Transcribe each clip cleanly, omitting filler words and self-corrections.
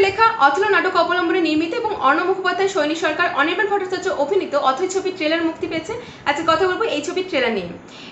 লেখা অথেলো নাটক অবলম্বনে নির্মিত এবং অর্ণব মুখোপাধ্যায়, সৈনিক সরকার, অনির্বাণ ভট্টাচার্য অভিনীত অথৈ ছবির ট্রেলার মুক্তি পেয়েছে। আজকে কথা বলবো এই ছবির ট্রেলার নিয়ে।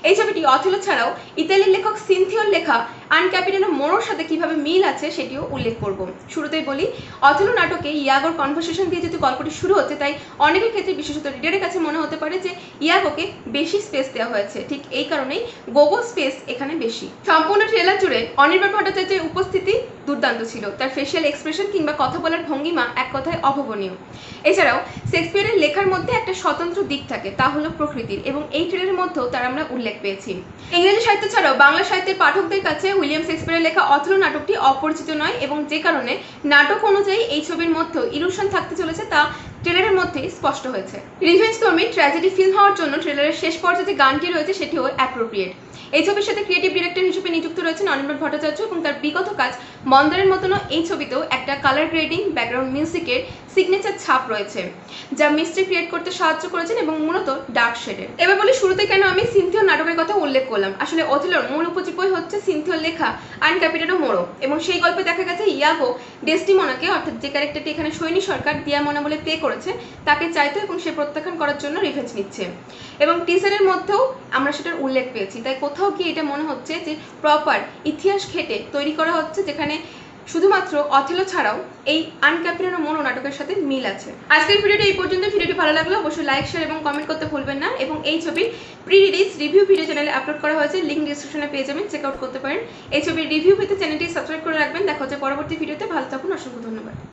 এই ছবিটি অথেলো ছাড়াও ইতালির লেখক সিনথিওর লেখা আন ক্যাপিটানো মোরোর সাথে কিভাবে মিল আছে সেটিও উল্লেখ করব। শুরুতেই বলি, অথেলো নাটকে ইয়াগোর কনভারসেশন দিয়ে যেহেতু গল্পটি শুরু হচ্ছে, তাই অনেকের ক্ষেত্রে বিশেষত রিডারের কাছে মনে হতে পারে যে ইয়াগোকে বেশি স্পেস দেওয়া হয়েছে। ঠিক এই কারণেই গোগো স্পেস এখানে বেশি। সম্পূর্ণ ট্রেলার জুড়ে অনির্বাণ ভট্টাচার্যের উপস্থিতি দুর্দান্ত ছিল। তার ফেশিয়াল এক্সপ্রেশন কিংবা কথা বলার ভঙ্গিমা এক কথায় অভাবনীয়। এছাড়াও শেক্সপিয়ারের লেখার মধ্যে একটা স্বতন্ত্র দিক থাকে, তা হলো প্রকৃতির, এবং এই ট্রেলারের মধ্যেও তার আমরা উল্লেখ পেয়েছি। ইংরেজি সাহিত্য ছাড়াও বাংলা সাহিত্যের পাঠকদের কাছে উইলিয়াম শেক্সপিয়ারের লেখা অথেলো নাটকটি অপরিচিত নয়, এবং যে কারণে নাটক অনুযায়ী এই ছবির মধ্যেও ইলুশন থাকতে চলেছে তা ট্রেলারের মধ্যেই স্পষ্ট হয়েছে। রিভেঞ্জধর্মী ট্র্যাজেডি ফিল্ম হওয়ার জন্য ট্রেলারের শেষ পর্যায়ে যে গানটি রয়েছে সেটিও অ্যাপ্রোপ্রিয়েট। এই ছবির সাথে ক্রিয়েটিভ ডিরেক্টর হিসেবে নিযুক্ত রয়েছেন অনির্বাণ ভট্টাচার্য, এবং তার বিগত কাজ মন্দারের মতনও এই ছবিতেও একটা কালার গ্রেডিং, ব্যাকগ্রাউন্ড মিউজিকের সিগনেচার ছাপ রয়েছে, যা মিস্ট্রি ক্রিয়েট করতে সাহায্য করেছেন এবং মূলত ডার্ক শেডের। এবার বলি শুরুতে কেন আমি সিনথিওর নাটকের কথা উল্লেখ করলাম। আসলে অথেলোর মূল উপজীব্যই হচ্ছে সিনথিওর লেখা আন ক্যাপিটানো মোরো, এবং সেই গল্পে দেখা গেছে ইয়াগো ডেস্টিমোনাকে, অর্থাৎ যে ক্যারেক্টারটি এখানে সৈনিক সরকার দিয়ামোনা বলে প্লে করেছে, তাকে চাইতো এবং সে প্রত্যাখ্যান করার জন্য রিভেঞ্জ নিচ্ছে, এবং টিজারের মধ্যেও আমরা সেটার উল্লেখ পেয়েছি। তাই কোথাও কি এটা মনে হচ্ছে যে প্রপার ইতিহাস ঘেটে তৈরি করা হচ্ছে, যেখানে শুধুমাত্র অথেলো ছাড়াও এই আন ক্যাপিটানো মোরো নাটকের সাথে মিল আছে। আজকের ভিডিওটি এই পর্যন্ত। ভিডিওটি ভালো লাগলে অবশ্যই লাইক, শেয়ার এবং কমেন্ট করতে ভুলবেন না, এবং এই ছবির প্রি রিলিজ রিভিউ ভিডিও চ্যানেলে আপলোড করা হয়েছে, লিঙ্ক ডিসক্রিপশনে পেয়ে যাবেন, চেক আউট করতে পারেন। এই ছবির রিভিউ পেতে চ্যানেলটি সাবস্ক্রাইব করে রাখবেন। দেখা হচ্ছে পরবর্তী ভিডিওতে। ভালো থাকুন, অসংখ্য ধন্যবাদ।